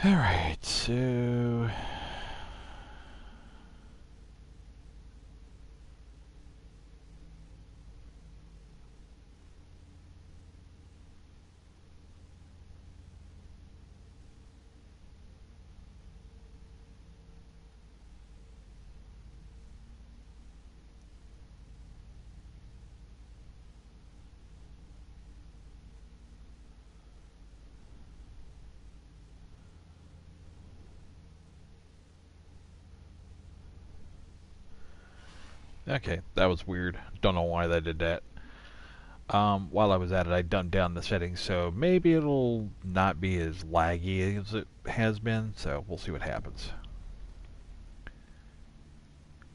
Alright, so... Okay, that was weird. Don't know why they did that. While I was at it, I dumbed down the settings, so maybe it'll not be as laggy as it has been, so we'll see what happens.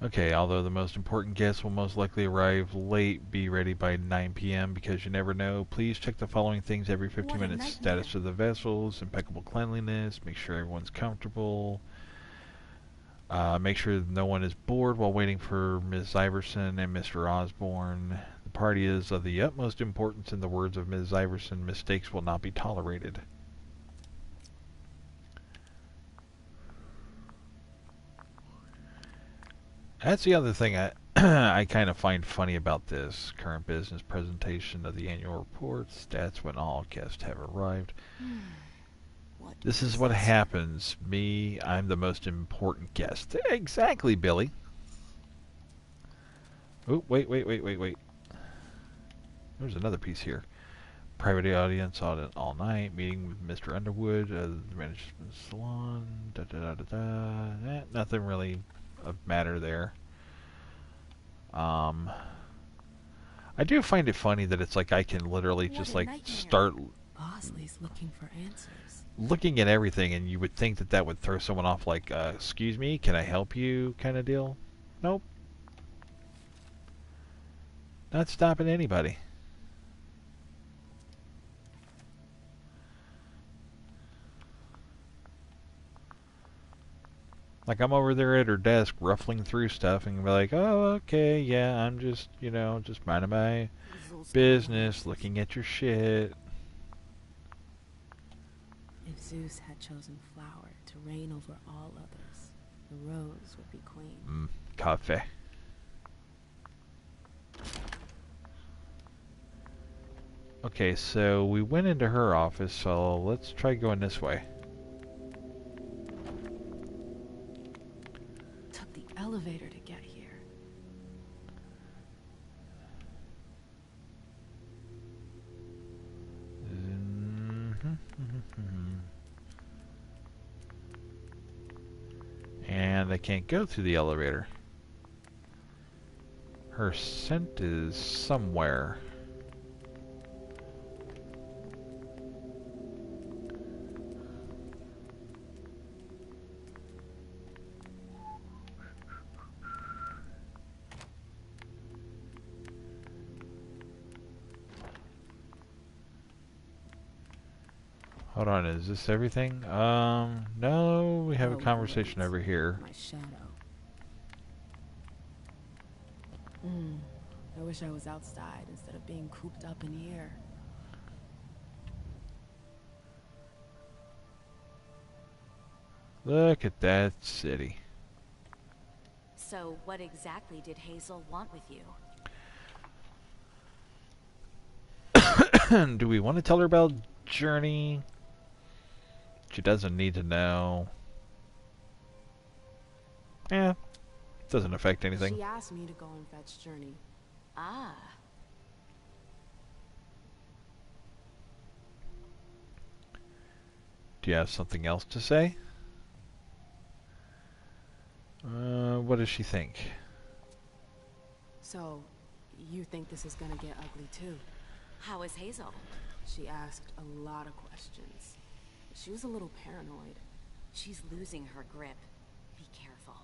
Okay, although the most important guests will most likely arrive late, be ready by 9 p.m. because you never know. Please check the following things every 15 minutes. Status of the vessels, impeccable cleanliness, make sure everyone's comfortable. Make sure no one is bored while waiting for Ms. Iverson and Mr. Osborne. The party is of the utmost importance. In the words of Ms. Iverson, mistakes will not be tolerated. That's the other thing I I kind of find funny about this current business presentation of the annual report. Stats when all guests have arrived. This is what happens. Me, I'm the most important guest. Exactly, Billy. Oh, wait. There's another piece here. Private audience audit all night. Meeting with Mr. Underwood, the management salon. Nothing really of matter there. I do find it funny that it's like I can literally just like start Bosley's looking for answers. Looking at everything, and you would think that that would throw someone off, like, excuse me, can I help you, kind of deal. Nope. Not stopping anybody. Like, I'm over there at her desk ruffling through stuff and be like, oh, okay, yeah, I'm just, just minding my business, looking at your shit. If Zeus had chosen flower to reign over all others, the rose would be queen. Coffee. Okay, so we went into her office, so let's try going this way. Took the elevator to get here. And I can't go through the elevator. Her scent is somewhere. Hold on, is this everything? No, we have a conversation over here. My shadow. I wish I was outside instead of being cooped up in here. Look at that city. So, what exactly did Hazel want with you? Do we want to tell her about Journey? She doesn't need to know. Yeah, doesn't affect anything. She asked me to go and fetch Journey. Ah. Do you have something else to say? What does she think? So, you think this is gonna get ugly too? How is Hazel? She asked a lot of questions. She was a little paranoid. She's losing her grip. Be careful.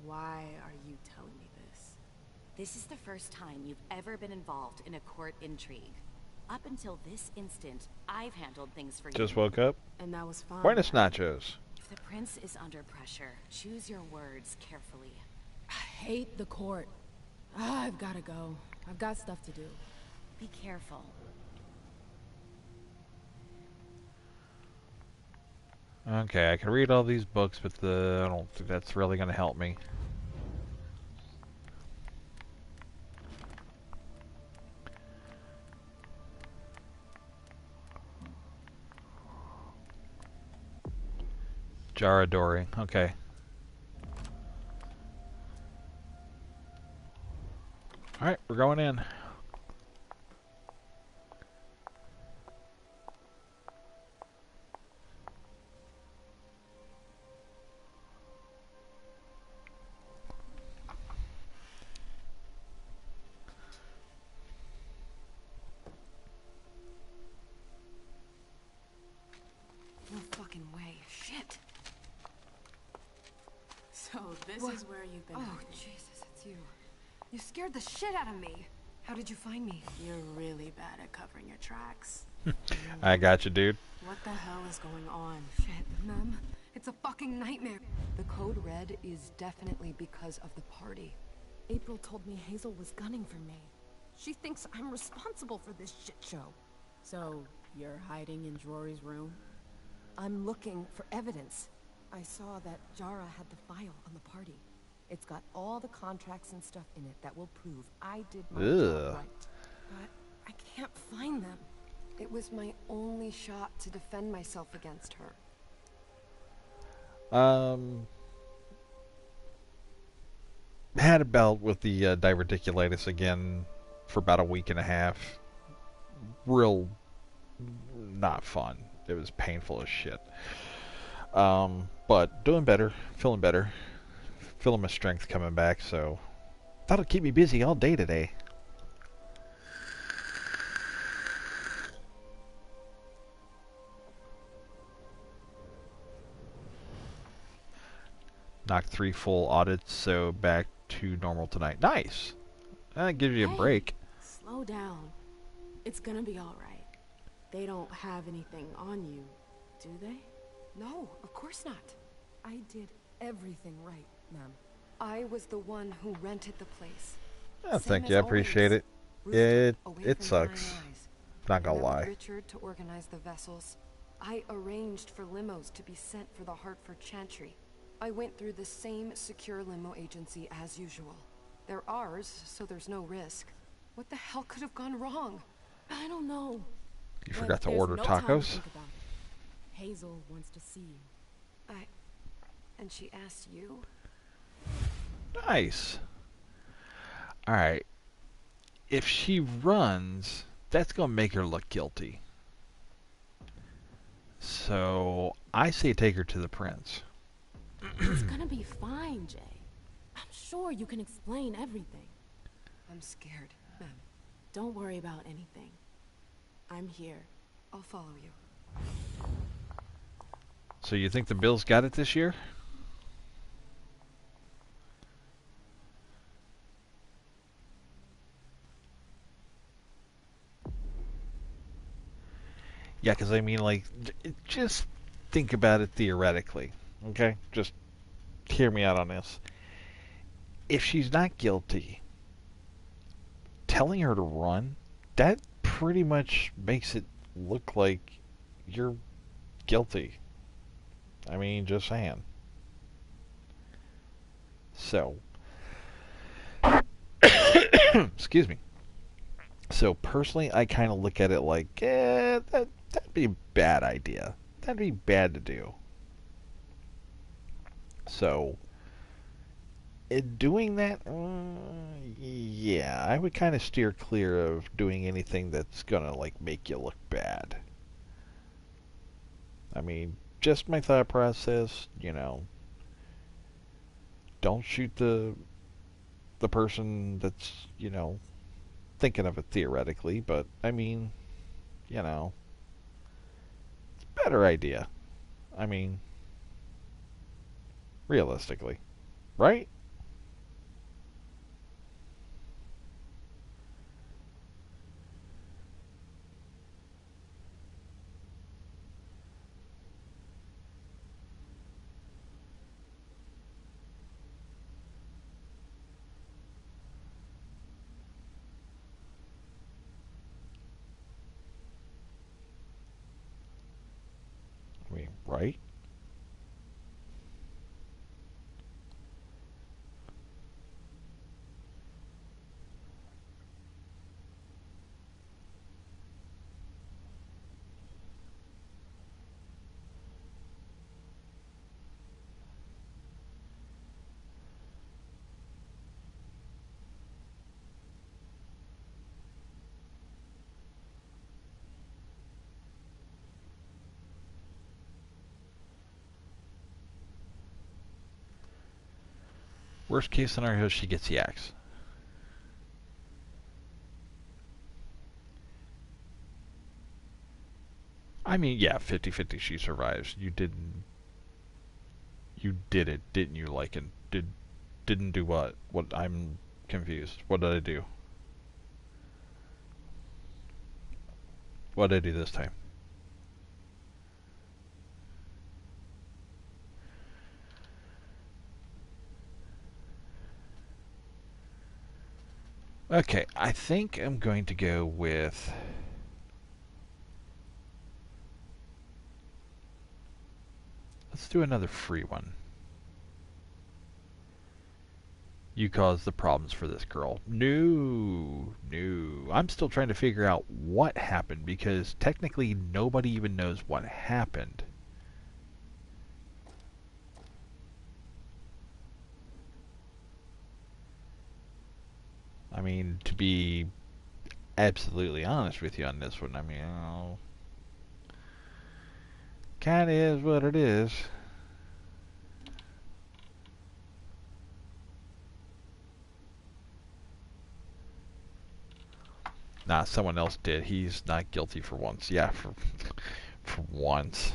Why are you telling me this? This is the first time you've ever been involved in a court intrigue. Up until this instant, I've handled things for you. Just woke up? And that was fine. Buenos nachos. If the prince is under pressure, choose your words carefully. I hate the court. I've gotta go. I've got stuff to do. Be careful. Okay, I can read all these books, but I don't think that's really going to help me. Jaradori. Okay. Alright, we're going in. No fucking way. Shit. So this What? is where you've been. Oh, hiding. Jesus, it's you. You scared the shit out of me. How did you find me? You're really bad at covering your tracks. I got you, dude. What the hell is going on? Shit, Mem. It's a fucking nightmare. The code red is definitely because of the party. April told me Hazel was gunning for me. She thinks I'm responsible for this shit show. So, you're hiding in Rory's room? I'm looking for evidence. I saw that Jara had the file on the party. It's got all the contracts and stuff in it that will prove I did my job right. But I can't find them. It was my only shot to defend myself against her. Had a bout with the diverticulitis again for about a week and a half. Real not fun. It was painful as shit. But doing better, feeling better, feeling my strength coming back. So that'll keep me busy all day today. Knocked 3 full audits, so back to normal tonight. Nice. That gives you a break. Slow down. It's gonna be alright. They don't have anything on you, do they? No, of course not. I did everything right, ma'am. I was the one who rented the place. Oh, Same thank as you. I appreciate always. it. Rooster, away It from sucks. prying eyes. Not gonna I met with lie. Richard to organize the vessels. I arranged for limos to be sent for the Hartford Chantry. I went through the same secure limo agency as usual. They're ours, so there's no risk. What the hell could have gone wrong? I don't know. You But forgot to there's order no time to tacos? think about it. Hazel wants to see you. And she asked you? Nice. Alright. If she runs, that's going to make her look guilty. So, I say take her to the prince. It's gonna be fine, Jay. I'm sure you can explain everything. I'm scared, ma'am. Don't worry about anything. I'm here. I'll follow you. So you think the Bills got it this year? Yeah, because I mean, like, just think about it theoretically, okay? Just hear me out on this. If she's not guilty, telling her to run, that pretty much makes it look like you're guilty. I mean, just saying. So, excuse me. So personally, I kind of look at it like, that'd be a bad idea. That'd be bad to do. So, in doing that, yeah, I would kind of steer clear of doing anything that's gonna like make you look bad. I mean, just my thought process, you know. Don't shoot the person that's, you know, thinking of it theoretically, but I mean, you know, it's a better idea. I mean, realistically, right? I mean, right? Worst case scenario, she gets the axe. I mean, yeah, 50-50 she survives. You did it, didn't you? Like, and didn't do what? What? I'm confused. What did I do? What did I do this time? Okay, I think I'm going to go with... Let's do another free one. You caused the problems for this girl. No. I'm still trying to figure out what happened because technically nobody even knows what happened. I mean, to be absolutely honest with you on this one, I mean, kind of is what it is. Nah, someone else did. He's not guilty for once. Yeah, for once.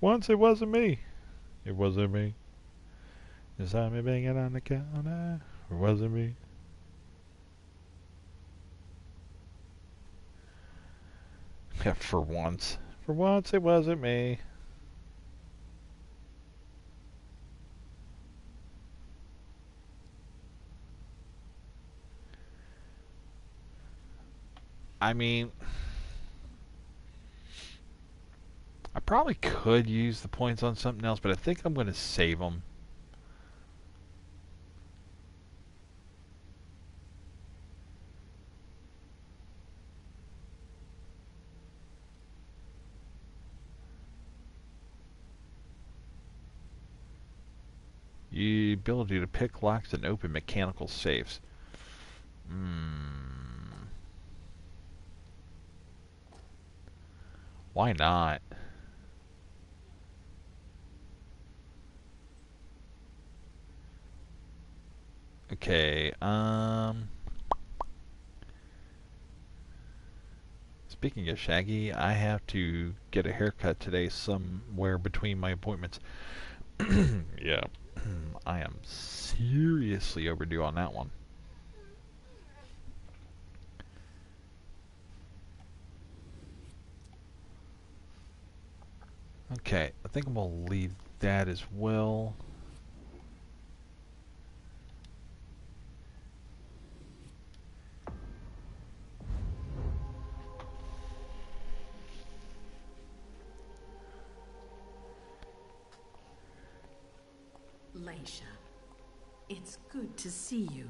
Once it wasn't me. It wasn't me. You saw me banging on the counter. It wasn't me. Yeah, for once. For once it wasn't me. I mean, I probably could use the points on something else, but I think I'm going to save them. The ability to pick locks and open mechanical safes. Why not? Okay, speaking of Shaggy, I have to get a haircut today somewhere between my appointments. Yeah, I am seriously overdue on that one. Okay, I think I'm going to leave that as well. Laisha, it's good to see you.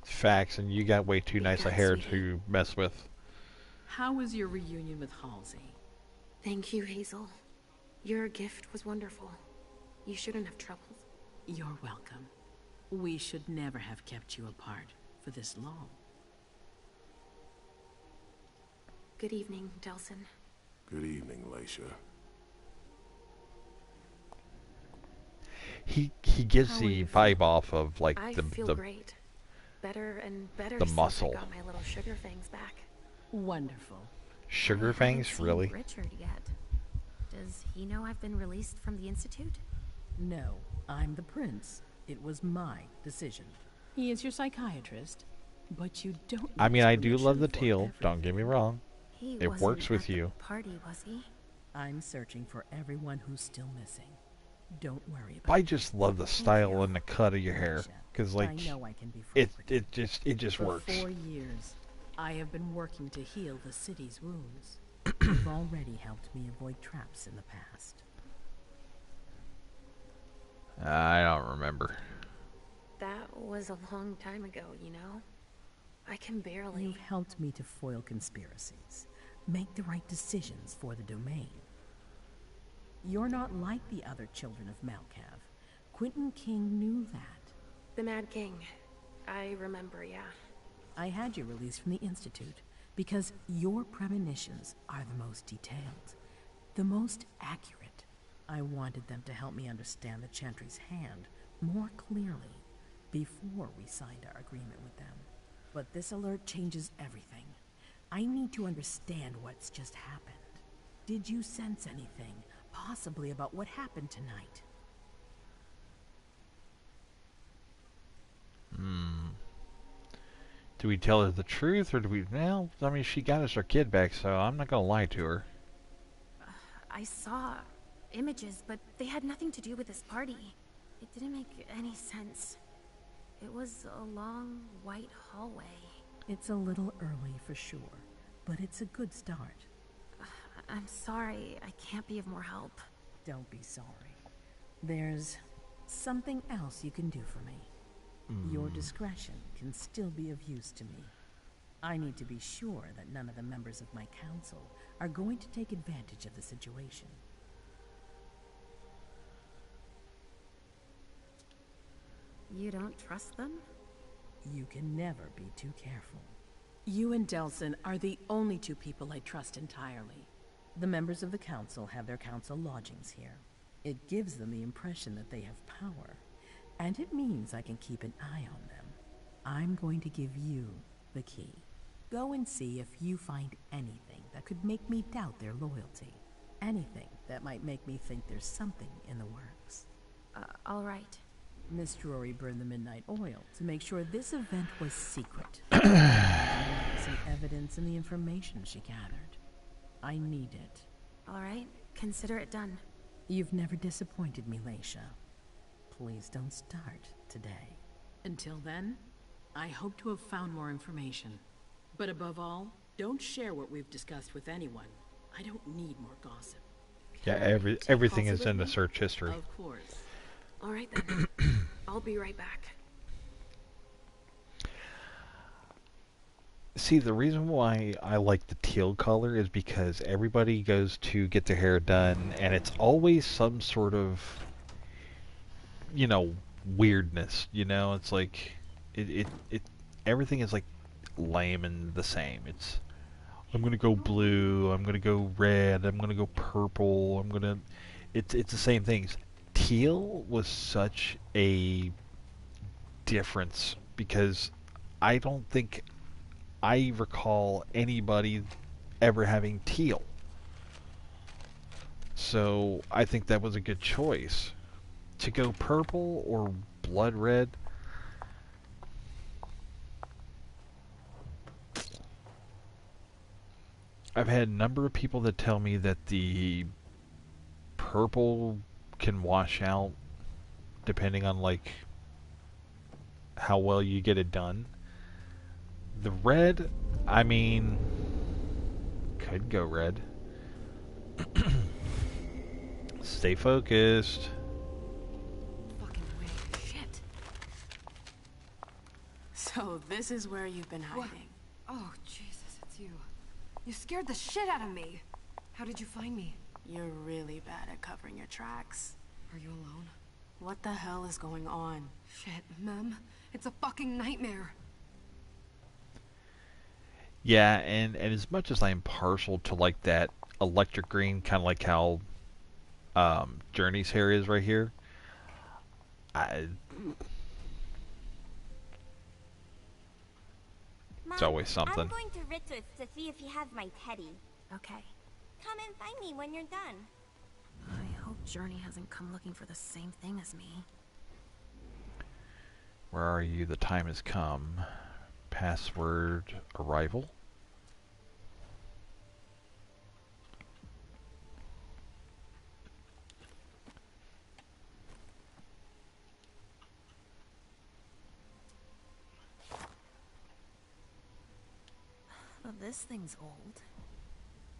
Facts, and you got way too nice a hair to mess with. How was your reunion with Halsey? Thank you, Hazel. Your gift was wonderful. You shouldn't have troubled. You're welcome. We should never have kept you apart for this long. Good evening, Delsin. Good evening, Laisha. He gives the vibe off of like I the feel great. Better and better the since muscle. I got my little sugar fangs back. Wonderful. Sugar I fangs, haven't seen really? Richard yet. Does he know I've been released from the Institute? No, I'm the prince. It was my decision. He is your psychiatrist, but you don't. I mean, I do permission love the for teal. Don't get me wrong. He It wasn't works with at the you. party, was he? I'm searching for everyone who's still missing. Don't worry about I it. just love the style and the cut of your hair, because like I know I can be it frustrated. it just For works. 4 years, I have been working to heal the city's wounds. You've already helped me avoid traps in the past. I don't remember. That was a long time ago, you know? I can barely... You've helped me to foil conspiracies, make the right decisions for the domain. You're not like the other children of Malkav. Quentin King knew that. The Mad King. I remember, yeah. I had you released from the Institute because your premonitions are the most detailed. The most accurate. I wanted them to help me understand the Chantry's hand more clearly before we signed our agreement with them. But this alert changes everything. I need to understand what's just happened. Did you sense anything, possibly about what happened tonight? Do we tell her the truth, or do we... Well, I mean, she got us our kid back, so I'm not gonna lie to her. I saw images, but they had nothing to do with this party. It didn't make any sense. It was a long, white hallway. It's a little early for sure, but it's a good start. I'm sorry, I can't be of more help. Don't be sorry. There's something else you can do for me. Your discretion can still be of use to me. I need to be sure that none of the members of my council are going to take advantage of the situation. You don't trust them? You can never be too careful. You and Delson are the only two people I trust entirely. The members of the council have their council lodgings here. It gives them the impression that they have power, and it means I can keep an eye on them. I'm going to give you the key. Go and see if you find anything that could make me doubt their loyalty. Anything that might make me think there's something in the works. All right. Miss Drury burned the midnight oil to make sure this event was secret. Some evidence and the information she gathered. I need it. All right, consider it done. You've never disappointed me, Leisha. Please don't start today. Until then, I hope to have found more information. But above all, don't share what we've discussed with anyone. I don't need more gossip. Yeah, everything is in the search history. Of course. All right then. I'll be right back. See, the reason why I like the teal color is because everybody goes to get their hair done, and it's always some sort of, you know, weirdness. You know, it's like everything is like lame and the same. It's I'm gonna go blue, I'm gonna go red, I'm gonna go purple, it's the same things. Teal was such a difference because I don't think I recall anybody ever having teal. So I think that was a good choice. To go purple or blood red, I've had a number of people that tell me that the purple can wash out depending on like how well you get it done. The red, I mean, could go red. Stay focused. Fucking way. Shit. So this is where you've been hiding. Oh, Jesus, it's you. You scared the shit out of me. How did you find me? You're really bad at covering your tracks. Are you alone? What the hell is going on? Shit, Mem. It's a fucking nightmare. Yeah, and as much as I'm partial to like that electric green, kind of like how Journey's hair is right here, it's always something. I'm going to Ritz's to see if he has my teddy. Okay. Come and find me when you're done. I hope Journey hasn't come looking for the same thing as me. Where are you? The time has come. Password arrival. Well, this thing's old.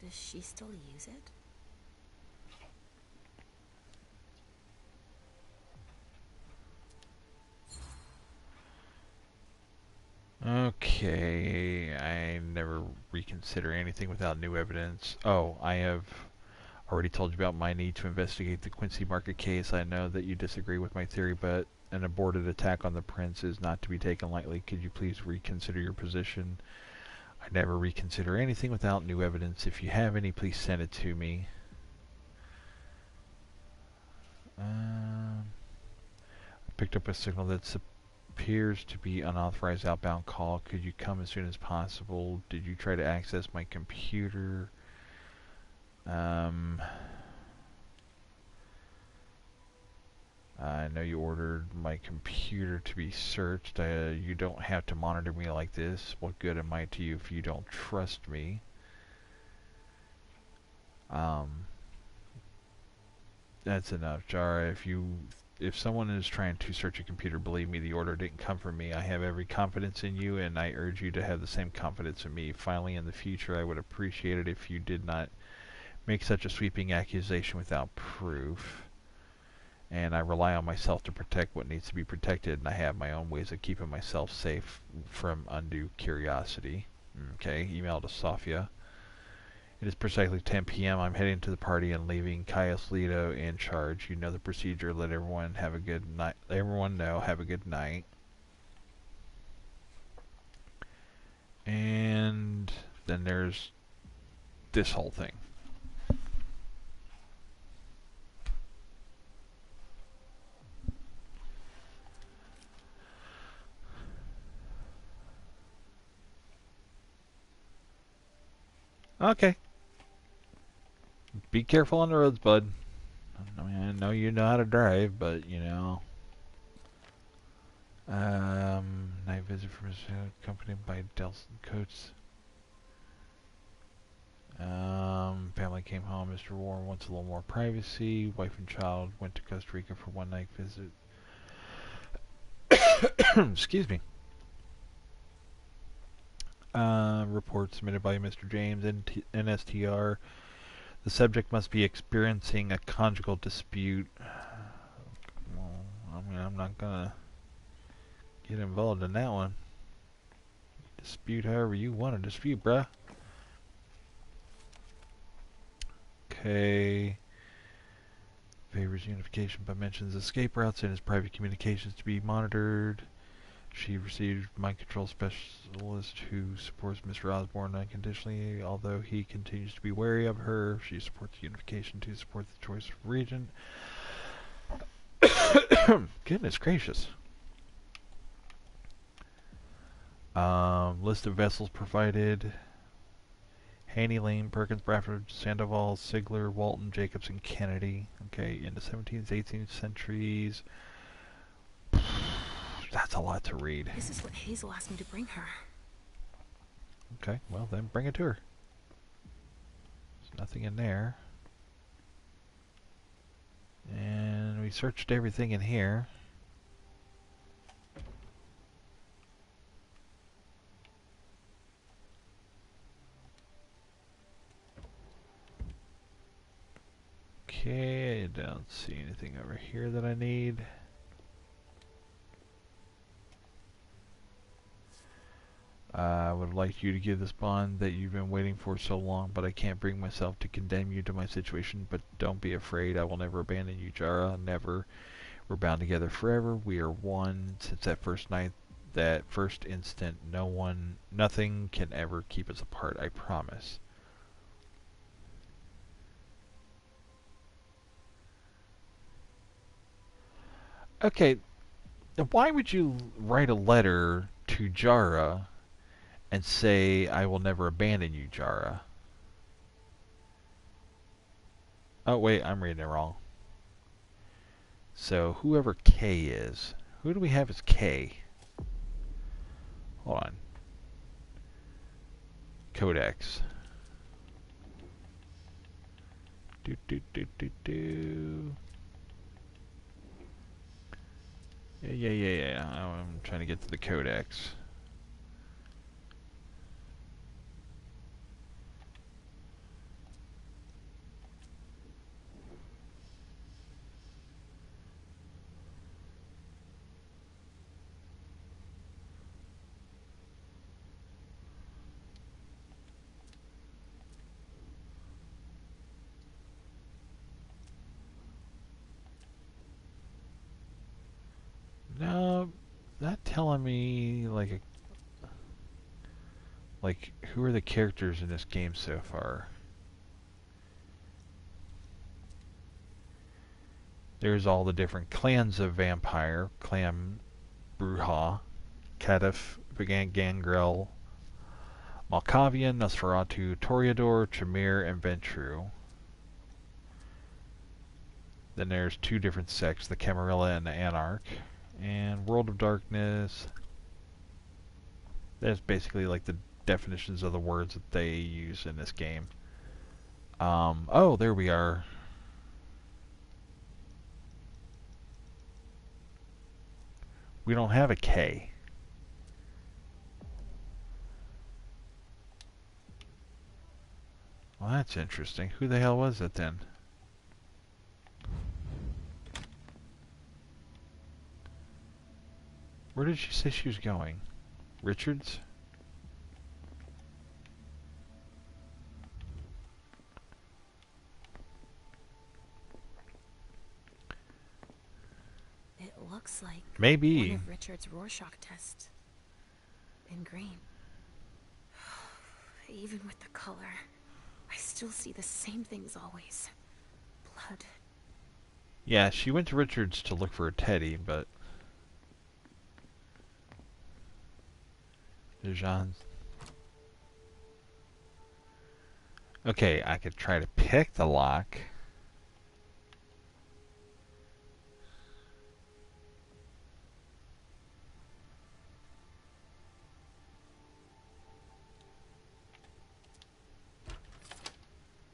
Does she still use it? Okay, I never reconsider anything without new evidence. Oh, I have already told you about my need to investigate the Quincy Market case. I know that you disagree with my theory, but an aborted attack on the prince is not to be taken lightly. Could you please reconsider your position? I never reconsider anything without new evidence. If you have any, please send it to me. Picked up a signal that appears to be unauthorized outbound call. Could you come as soon as possible? Did you try to access my computer? I know you ordered my computer to be searched. You don't have to monitor me like this. What good am I to you if you don't trust me? That's enough, Jara. If someone is trying to search a computer, believe me, the order didn't come from me. I have every confidence in you, and I urge you to have the same confidence in me. Finally, in the future, I would appreciate it if you did not make such a sweeping accusation without proof. And I rely on myself to protect what needs to be protected, and I have my own ways of keeping myself safe from undue curiosity. Okay, email to Sofia. It is precisely 10 p.m. I'm heading to the party and leaving Caius Leto in charge. You know the procedure. Let everyone have a good night. Everyone know. Have a good night. And then there's this whole thing. Okay. Be careful on the roads, bud. I mean, I know you know how to drive, but, you know. Night visit from his accompanied by Delson Coates. Family came home. Mr. Warren wants a little more privacy. Wife and child went to Costa Rica for one night visit. Excuse me. Report submitted by Mr. James, NSTR. The subject must be experiencing a conjugal dispute. Well, I mean, I'm not gonna get involved in that one. Dispute however you want to dispute, bruh. Okay. Favors unification but mentions escape routes and his private communications to be monitored. She received mind control specialist who supports Mr. Osborne unconditionally, although he continues to be wary of her. She supports unification to support the choice of regent. Goodness gracious. List of vessels provided. Haney Lane, Perkins, Bradford, Sandoval, Sigler, Walton, Jacobs, and Kennedy. Okay, in the 17th, 18th centuries. That's a lot to read. This is what Hazel asked me to bring her. Okay, well then bring it to her. There's nothing in there. And we searched everything in here. Okay, I don't see anything over here that I need. I would like you to give this bond that you've been waiting for so long, but I can't bring myself to condemn you to my situation. But don't be afraid, I will never abandon you, Jara. Never. We're bound together forever. We are one. Since that first night, that first instant, nothing can ever keep us apart, I promise. Okay, why would you write a letter to Jara and say, I will never abandon you, Jara? Oh, wait, I'm reading it wrong. So, whoever K is. Who do we have as K? Hold on. Codex. Do. Yeah. I'm trying to get to the codex. No, not telling me like who are the characters in this game so far? There's all the different clans of vampire. Clan Bruja, Catif, Gangrel, Malkavian, Nosferatu, Toreador, Tremere, and Ventru. Then there's two different sects, the Camarilla and the Anarch. And World of Darkness. That's basically like the definitions of the words that they use in this game. Oh, there we are. We don't have a K. Well, that's interesting. Who the hell was it then? Where did she say she was going? Richards? It looks like Maybe. one of Richard's Rorschach tests. In green. Even with the color, I still see the same things always. Blood. Yeah, she went to Richards to look for a teddy, but... Jean's... Okay, I could try to pick the lock.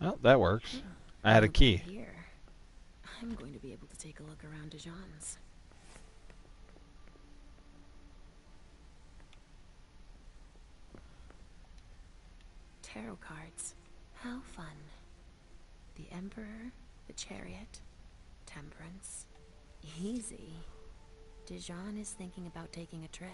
Oh, that works. I had a key. Here, I'm going to be able to take a look around Dijon's. Tarot cards. How fun. The Emperor, the Chariot, Temperance. Easy. Dijon is thinking about taking a trip.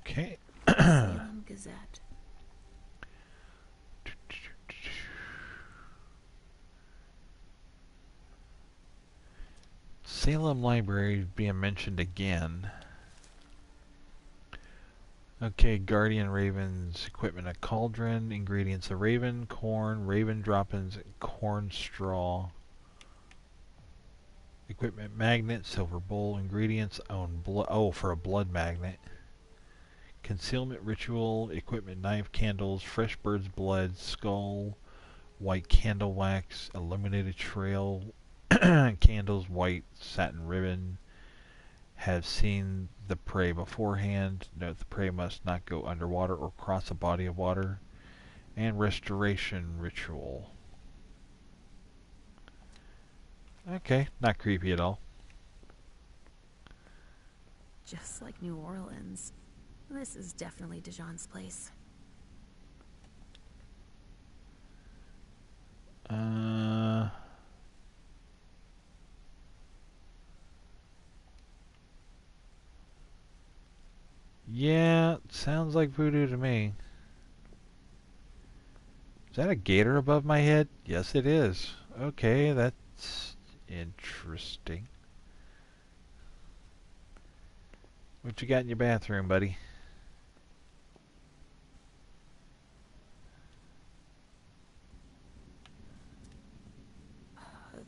Okay. Salem Gazette. Salem Library being mentioned again. Okay, Guardian Raven's equipment: a cauldron, ingredients: a raven, corn, raven droppings, corn straw. Equipment: magnet, silver bowl, ingredients: for a blood magnet. Concealment ritual, equipment: knife, candles, fresh bird's blood, skull, white candle wax, illuminated trail, candles, white satin ribbon. Have seen the prey beforehand. Note the prey must not go underwater or cross a body of water. And restoration ritual. Okay, not creepy at all. Just like New Orleans. This is definitely Dijon's place. Yeah, sounds like voodoo to me. Is that a gator above my head? Yes, it is. Okay, that's interesting. What you got in your bathroom, buddy?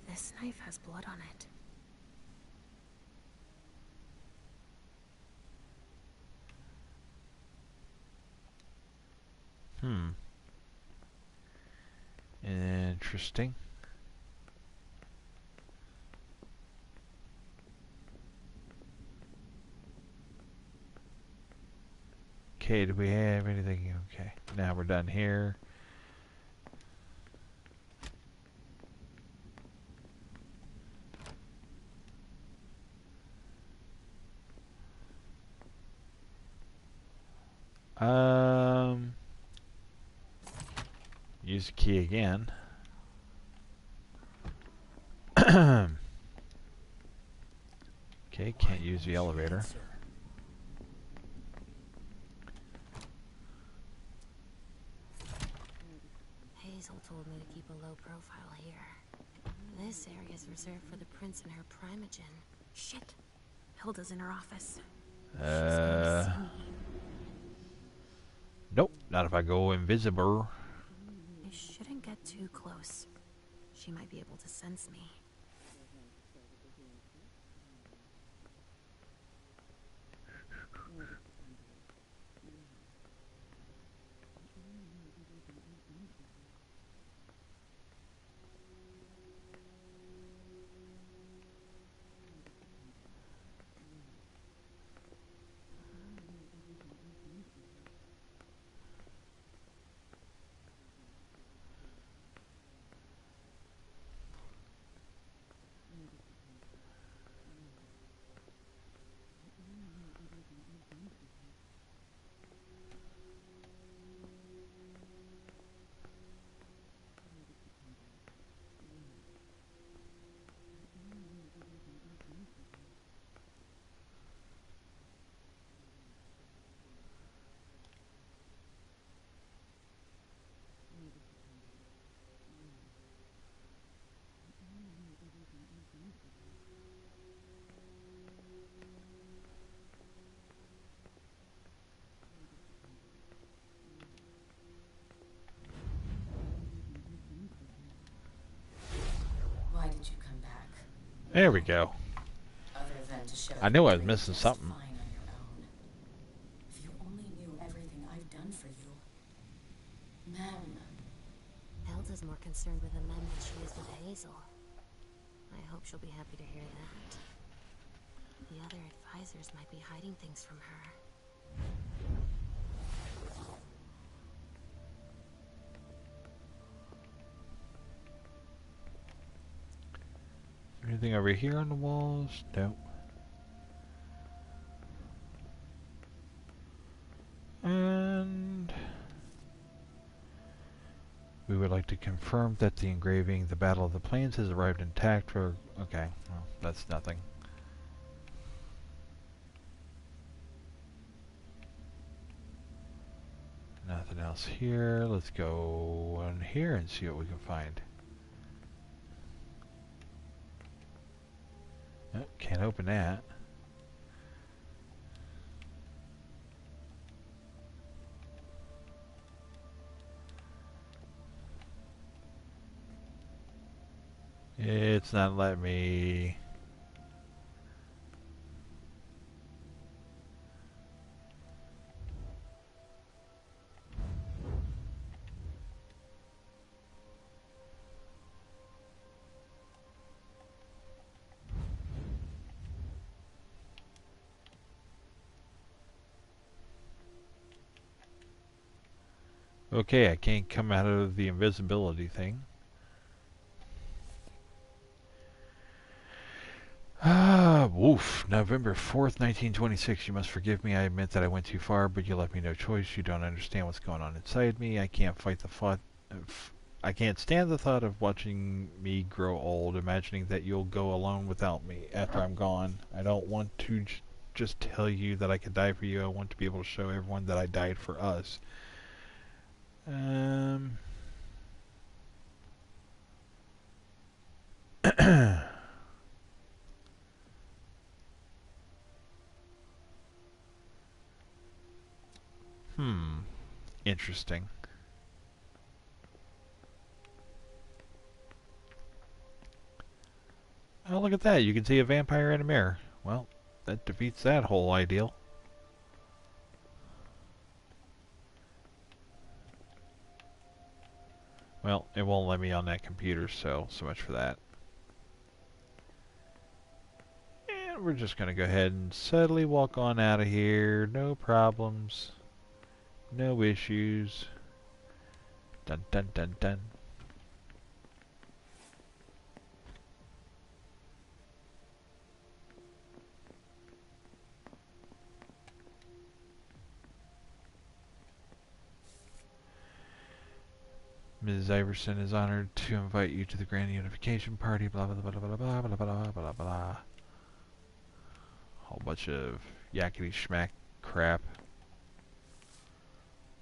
This knife has blood on it. Interesting. Okay, do we have anything? Okay, now we're done here. Use the key again. Okay, can't use the elevator. Hazel told me to keep a low profile here. This area is reserved for the prince and her primogen. Shit. Hilda's in her office. She's going to see me. Not if I go invisible. I shouldn't get too close. She might be able to sense me. Why did you come back? There we go. Other than to show I knew I was you're missing just something. fine on your own. If you only knew everything I've done for you. Ma'am. Hilda's more concerned with the men than she is with Hazel. I hope she'll be happy to hear that. The other advisors might be hiding things from her. Anything over here on the walls? Nope. And we would like to confirm that the engraving, the Battle of the Plains, has arrived intact for... Okay, well, that's nothing. Nothing else here. Let's go on here and see what we can find. Oh, can't open that. It's not letting me... Okay, I can't come out of the invisibility thing. Ah, woof. November 4th, 1926. You must forgive me. I admit that I went too far, but you left me no choice. You don't understand what's going on inside me. I can't fight the thought I can't stand the thought of watching me grow old, imagining that you'll go alone without me after I'm gone. I don't want to just tell you that I could die for you. I want to be able to show everyone that I died for us. Interesting. Oh, look at that. You can see a vampire in a mirror. Well, that defeats that whole ideal. Well, it won't let me on that computer, so much for that. And we're just going to go ahead and subtly walk on out of here. No problems. No issues. Dun dun dun dun. Mrs. Iverson is honored to invite you to the Grand Unification Party, blah blah blah blah blah blah blah blah blah. Whole bunch of yakety schmack crap.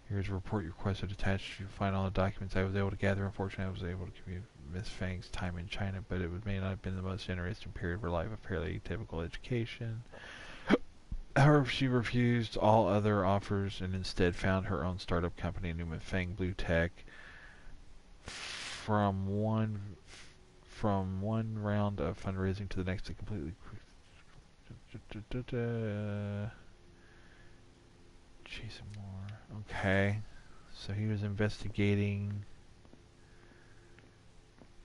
Here's a report you requested attached. You'll find all the documents I was able to gather. Unfortunately, I was able to commute Miss Fang's time in China, but it may not have been the most interesting period of her life. A fairly typical education. However, she refused all other offers and instead found her own startup company, Newman Fang Blue Tech. From one round of fundraising to the next, to completely Jason Moore. Okay, so he was investigating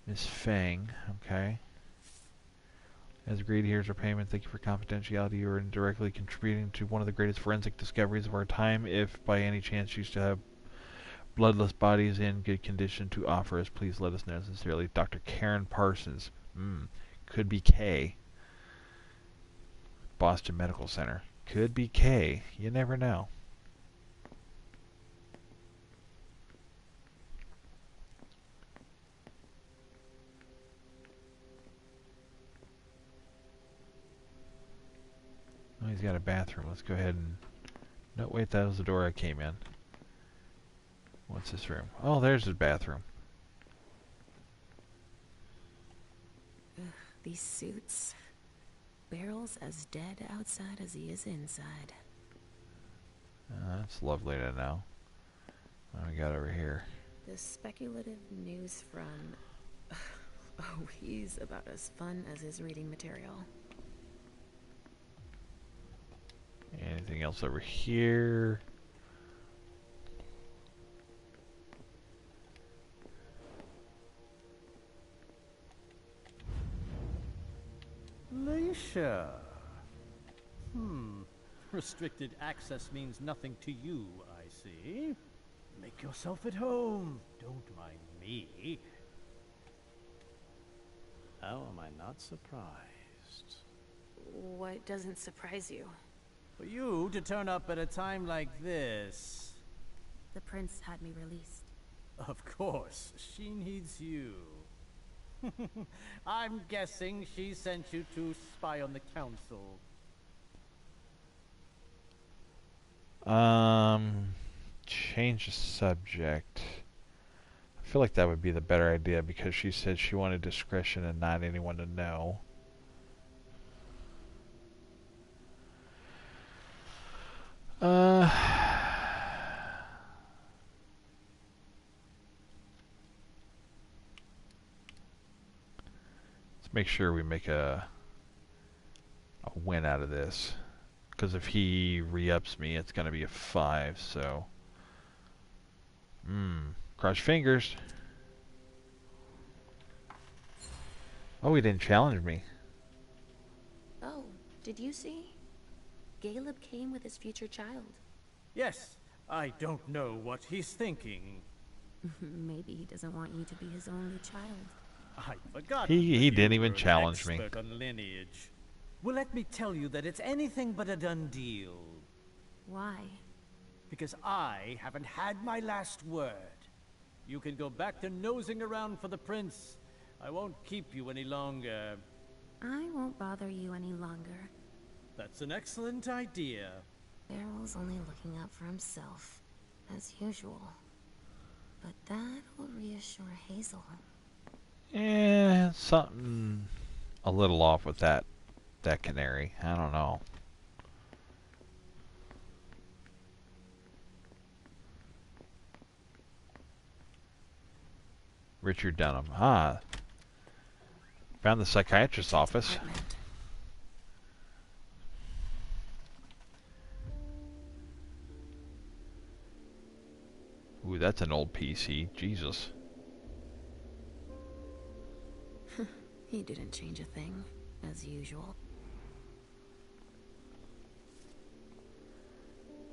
Miss Fang. Okay. As agreed, here's our payment. Thank you for confidentiality. You are indirectly contributing to one of the greatest forensic discoveries of our time. If by any chance you still have bloodless bodies in good condition to offer us, please let us know. Sincerely, Dr. Karen Parsons. Could be K. Boston Medical Center. Could be K. You never know. Oh, he's got a bathroom. Let's go ahead and... No, wait, that was the door I came in. What's this room? Oh, there's his bathroom. Ugh, these suits. Barrel's as dead outside as he is inside. That's lovely to know. What we got over here? The speculative news from... Oh, he's about as fun as his reading material. Anything else over here? Leisha. Restricted access means nothing to you, I see. Make yourself at home. Don't mind me. How am I not surprised? What doesn't surprise you? For you to turn up at a time like this. The prince had me released. Of course, she needs you. I'm guessing she sent you to spy on the council. Change the subject. I feel like that would be the better idea because she said she wanted discretion and not anyone to know. Let's make sure we make a win out of this. Because if he re-ups me, it's going to be a 5, so... Cross your fingers. Oh, he didn't challenge me. Oh, did you see? Caleb came with his future child. Yes, I don't know what he's thinking. Maybe he doesn't want you to be his only child. I forgot. He didn't even challenge me. Expert on lineage. Well, let me tell you that it's anything but a done deal. Why? Because I haven't had my last word. You can go back to nosing around for the prince. I won't keep you any longer. I won't bother you any longer. That's an excellent idea. Barrel's only looking out for himself, as usual. But that will reassure Hazel. Something a little off with that canary. I don't know. Richard Dunham. Found the psychiatrist's office. Ooh, that's an old PC. Jesus. He didn't change a thing, as usual.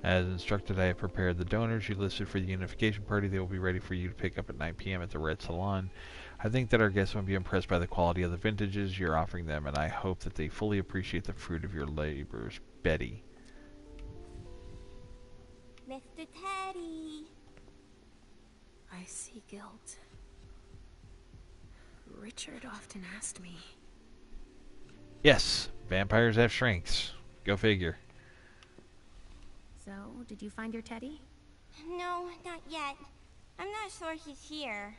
As instructed, I have prepared the donors you listed for the unification party. They will be ready for you to pick up at 9 p.m. at the Red Salon. I think that our guests will be impressed by the quality of the vintages you're offering them, and I hope that they fully appreciate the fruit of your labors. Betty. Mr. Teddy. I see guilt. Richard often asked me. Yes, vampires have strengths. Go figure. So, did you find your teddy? No, not yet. I'm not sure he's here.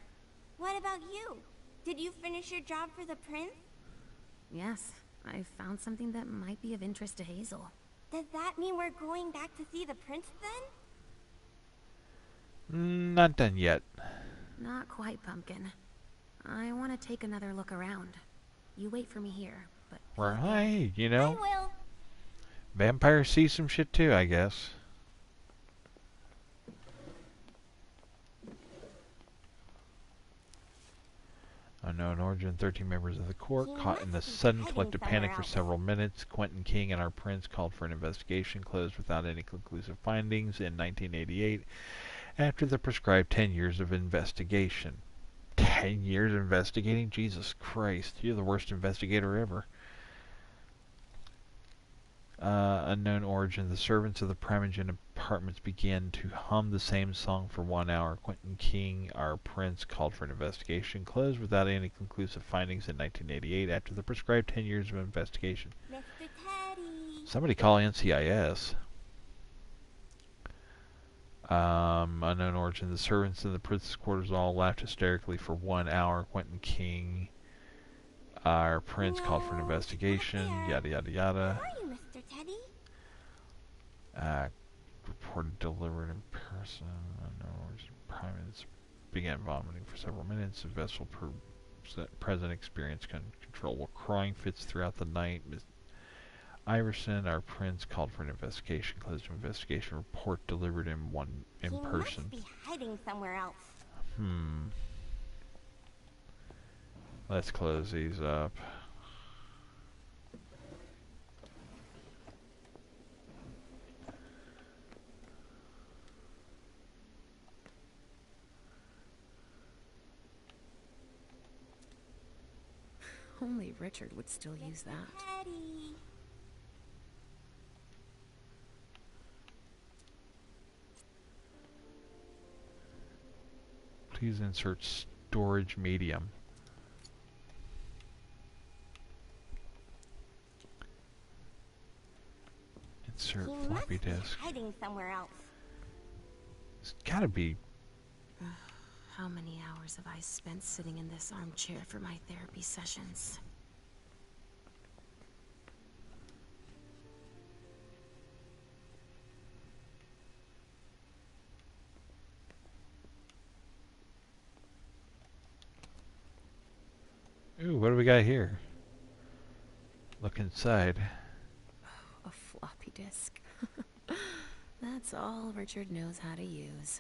What about you? Did you finish your job for the prince? Yes, I found something that might be of interest to Hazel. Does that mean we're going back to see the prince then? Not done yet. Not quite, Pumpkin. I want to take another look around. You wait for me here, but... Right, you I know. will. Vampires see some shit too, I guess. Unknown origin, 13 members of the court caught in a sudden collective panic for several minutes. Quentin King and our prince called for an investigation closed without any conclusive findings in 1988 after the prescribed 10 years of investigation. 10 years investigating? Jesus Christ, you're the worst investigator ever. Unknown origin, the servants of the Primogen apartments began to hum the same song for 1 hour. Quentin King, our prince, called for an investigation closed without any conclusive findings in 1988 after the prescribed 10 years of investigation. Mr. Teddy. Somebody call NCIS. Unknown origin, the servants in the prince's quarters all laughed hysterically for 1 hour. Quentin King, our prince, called for an investigation. Yada yada yada. Where are you, Mr. Teddy? Reported delivered in person. Unknown origin, primates began vomiting for several minutes. The vessel present experienced uncontrollable crying fits throughout the night. Ms. Iverson, our prince, called for an investigation. Closed investigation report delivered in person. He must be hiding somewhere else. Let's close these up. Only Richard would still use that. Teddy. Please insert storage medium. Insert He floppy must be disk. hiding somewhere else. It's gotta be. How many hours have I spent sitting in this armchair for my therapy sessions? Ooh, what do we got here? Look inside. A floppy disk. That's all Richard knows how to use.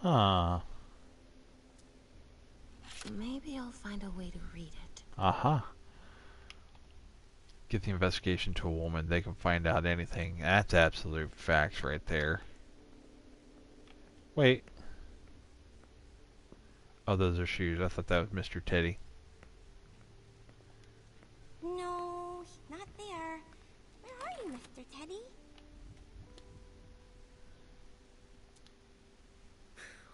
Huh. Maybe I'll find a way to read it. Aha. Get the investigation to a woman. They can find out anything. That's absolute facts right there. Wait. Oh, those are shoes. I thought that was Mr. Teddy. No, he's not there. Where are you, Mr. Teddy?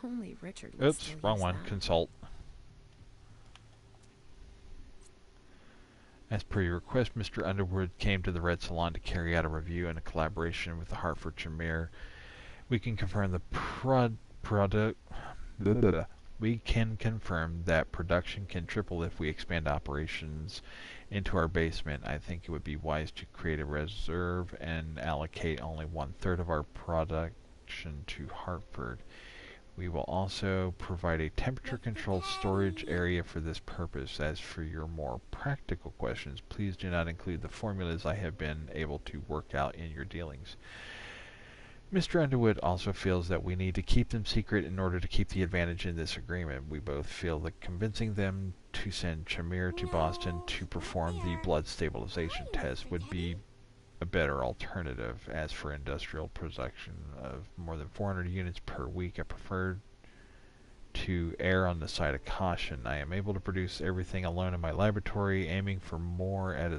Only Richard would Oops, still wrong use one. that. Consult. As per your request, Mr. Underwood came to the Red Salon to carry out a review in a collaboration with the Hartford Tremere. We can confirm the product. We can confirm that production can triple if we expand operations into our basement. I think it would be wise to create a reserve and allocate only 1/3 of our production to Hartford. We will also provide a temperature-controlled storage area for this purpose. As for your more practical questions, please do not include the formulas I have been able to work out in your dealings. Mr. Underwood also feels that we need to keep them secret in order to keep the advantage in this agreement. We both feel that convincing them to send Tremere to Boston to perform the blood stabilization test would be a better alternative. As for industrial production of more than 400 units per week, I prefer to err on the side of caution. I am able to produce everything alone in my laboratory. Aiming for more at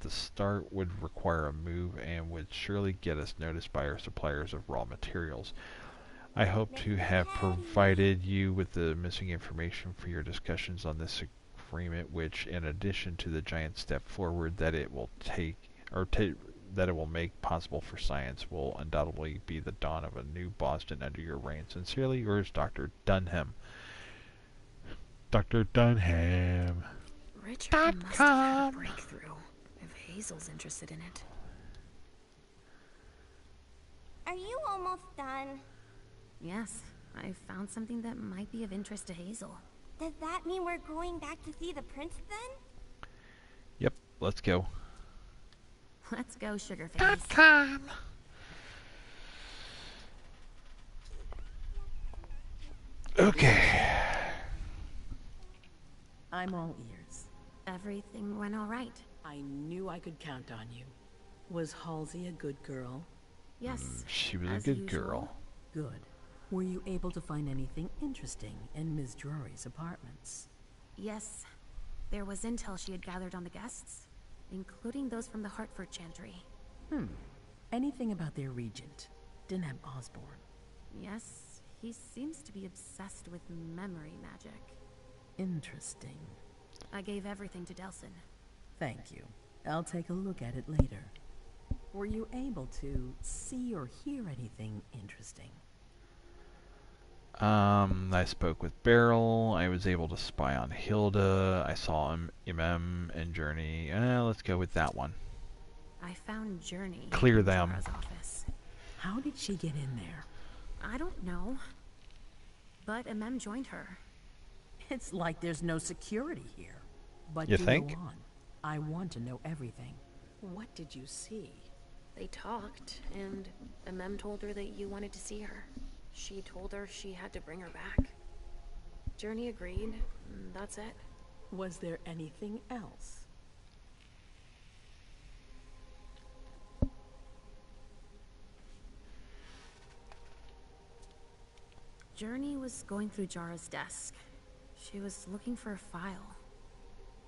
the start would require a move and would surely get us noticed by our suppliers of raw materials. I hope to have provided you with the missing information for your discussions on this agreement, which, in addition to the giant step forward that it will that it will make possible for science, will undoubtedly be the dawn of a new Boston under your reign. Sincerely yours, Dr. Dunham. Dr. Dunham. Richard must have had a breakthrough, if Hazel's interested in it. Are you almost done? Yes, I found something that might be of interest to Hazel. Does that mean we're going back to see the prince then? Yep, let's go. Let's go, Sugarface. Come. Okay. I'm all ears. Everything went all right. I knew I could count on you. Was Halsey a good girl? Yes. She was a as good usual. girl. Good. Were you able to find anything interesting in Ms. Drury's apartments? Yes. There was intel she had gathered on the guests, including those from the Hartford Chantry. Anything about their regent, Deneb Osborne? Yes, he seems to be obsessed with memory magic. Interesting. I gave everything to Delsin. Thank you. I'll take a look at it later. Were you able to see or hear anything interesting? I spoke with Beryl. I was able to spy on Hilda. I saw MM and Journey. Let's go with that one. I found Journey Clear in them. Zara's office. How did she get in there? I don't know, but MM joined her. It's like there's no security here. But You do think? go on. I want to know everything. What did you see? They talked, and MM told her that you wanted to see her. She told her she had to bring her back. Journey agreed, and that's it. Was there anything else? Journey was going through Jara's desk. She was looking for a file.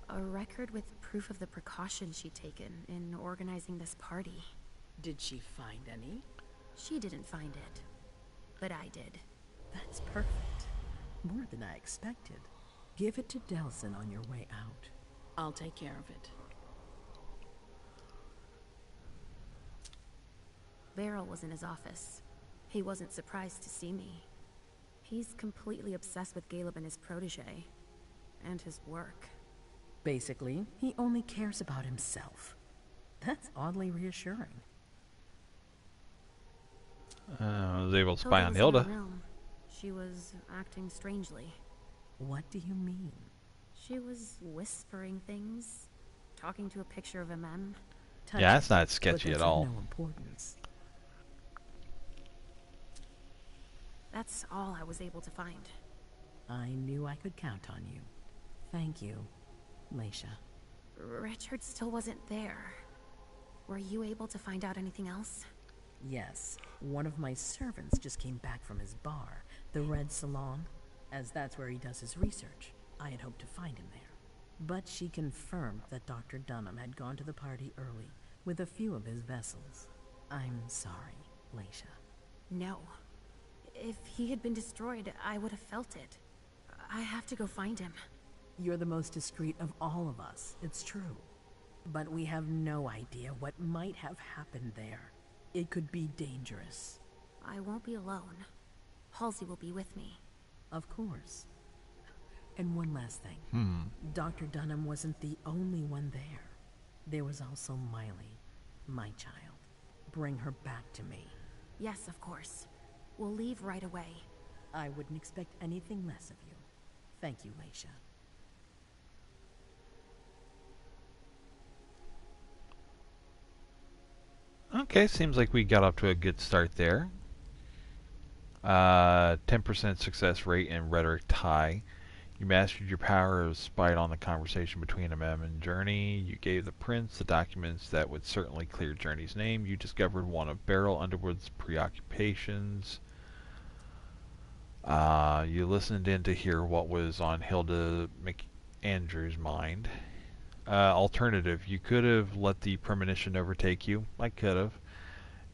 A record with proof of the precautions she'd taken in organizing this party. Did she find any? She didn't find it, but I did. That's perfect. More than I expected. Give it to Delsin on your way out. I'll take care of it. Beryl was in his office. He wasn't surprised to see me. He's completely obsessed with Caleb and his protege, and his work. Basically, he only cares about himself. That's oddly reassuring. I was able to spy on was in her Hilda. room. She was acting strangely. What do you mean? She was whispering things, talking to a picture of MM. Yeah, that's not But sketchy that's at all. of no importance. That's all I was able to find. I knew I could count on you. Thank you, Leisha. Richard still wasn't there. Were you able to find out anything else? Yes, one of my servants just came back from his bar, the Red Salon, as that's where he does his research. I had hoped to find him there. But she confirmed that Dr. Dunham had gone to the party early with a few of his vessels. I'm sorry, Leisha. No. If he had been destroyed, I would have felt it. I have to go find him. You're the most discreet of all of us, it's true. But we have no idea what might have happened there. It could be dangerous. I won't be alone. Halsey will be with me. Of course. And one last thing. Dr. Dunham wasn't the only one there. There was also Miley, my child. Bring her back to me. Yes, of course. We'll leave right away. I wouldn't expect anything less of you. Thank you, Leisha. Okay, seems like we got off to a good start there. 10% success rate in rhetoric tie. You mastered your power of spied on the conversation between MM and Journey. You gave the prince the documents that would certainly clear Journey's name. You discovered one of Beryl Underwood's preoccupations. You listened in to hear what was on Hilda McAndrew's mind. Alternative, you could have let the premonition overtake you. I could have.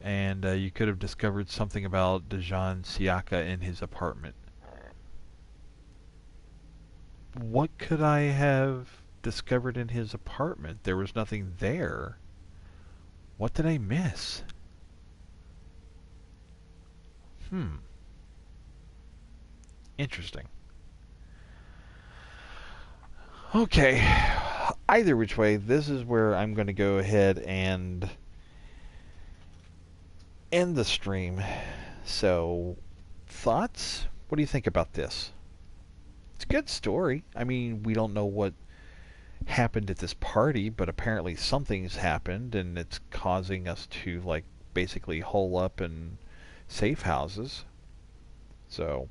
And you could have discovered something about Dejan Siaka in his apartment. What could I have discovered in his apartment? There was nothing there. What did I miss? Interesting. Okay. Either which way, this is where I'm going to go ahead and end the stream. So, thoughts? What do you think about this? It's a good story. I mean, we don't know what happened at this party, but apparently something's happened, and it's causing us to, like, basically hole up in safe houses. So,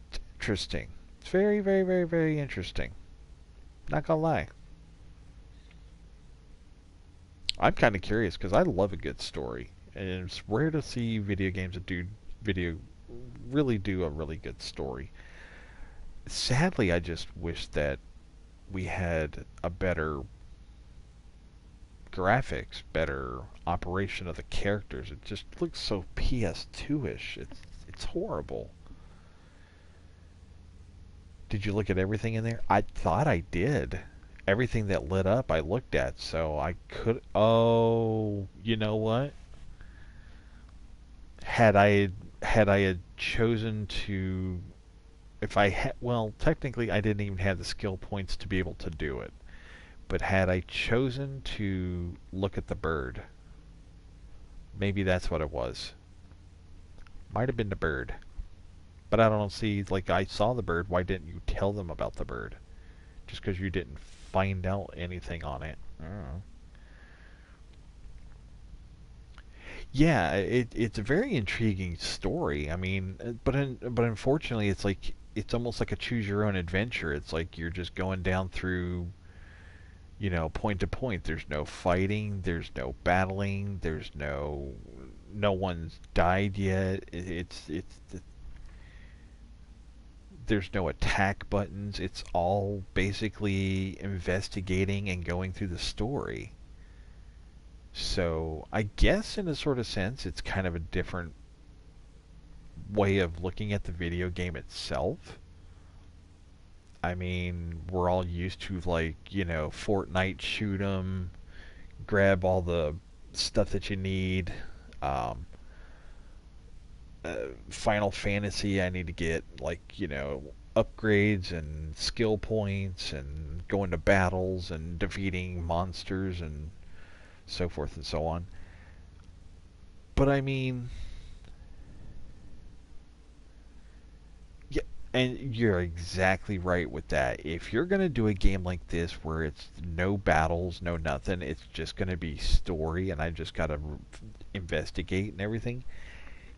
it's interesting. It's very, very, very, very interesting. Not gonna lie. I'm kind of curious because I love a good story, and it's rare to see video games that really do a really good story. Sadly, I just wish that we had a better graphics, better operation of the characters. It just looks so PS2-ish. It's horrible. Did you look at everything in there? I thought I did. Everything that lit up, I looked at, so I could. Oh, you know what? Had I chosen to, if I had, well, technically I didn't even have the skill points to be able to do it. But had I chosen to look at the bird, maybe that's what it was. Might have been the bird. But I don't see, like, I saw the bird, why didn't you tell them about the bird? Just because you didn't find out anything on it. I don't know. Yeah, it's a very intriguing story. I mean, but unfortunately, it's like it's almost like a choose your own adventure. It's like you're just going down through, point to point. There's no fighting, there's no battling, no one's died yet. There's no attack buttons. It's all basically investigating and going through the story. So I guess in a sort of sense, it's kind of a different way of looking at the video game itself. I mean, we're all used to, like, Fortnite shoot 'em, grab all the stuff that you need. Final Fantasy, I need to get, like, upgrades and skill points and go into battles and defeating monsters and so forth and so on. But I mean, yeah, and you're exactly right with that. If you're going to do a game like this where it's no battles, no nothing, it's just going to be story and I just got to investigate and everything,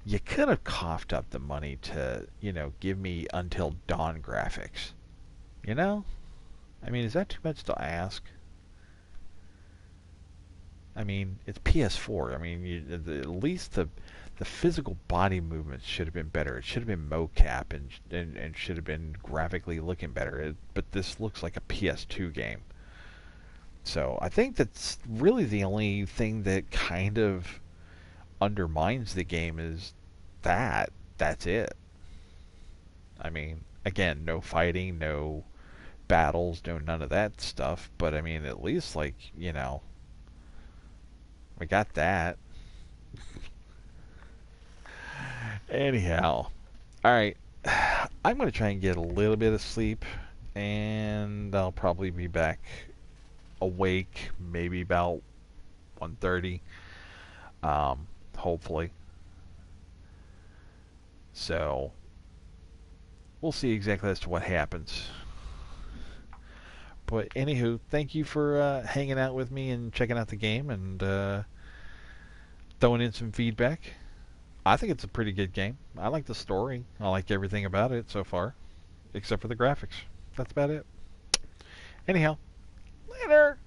you could have coughed up the money to, give me Until Dawn graphics. I mean, is that too much to ask? I mean, it's PS4. I mean, at least the physical body movements should have been better. It should have been mocap and should have been graphically looking better. But this looks like a PS2 game. So I think that's really the only thing that kind of undermines the game is that. That's it. I mean, again, no fighting, no battles, no none of that stuff. But I mean, at least, like, we got that. Anyhow, alright. I'm going to try and get a little bit of sleep, and I'll probably be back awake maybe about 1:30. Hopefully. So, we'll see exactly as to what happens. But anywho, thank you for hanging out with me and checking out the game and throwing in some feedback. I think it's a pretty good game. I like the story. I like everything about it so far, except for the graphics. That's about it. Anyhow, later.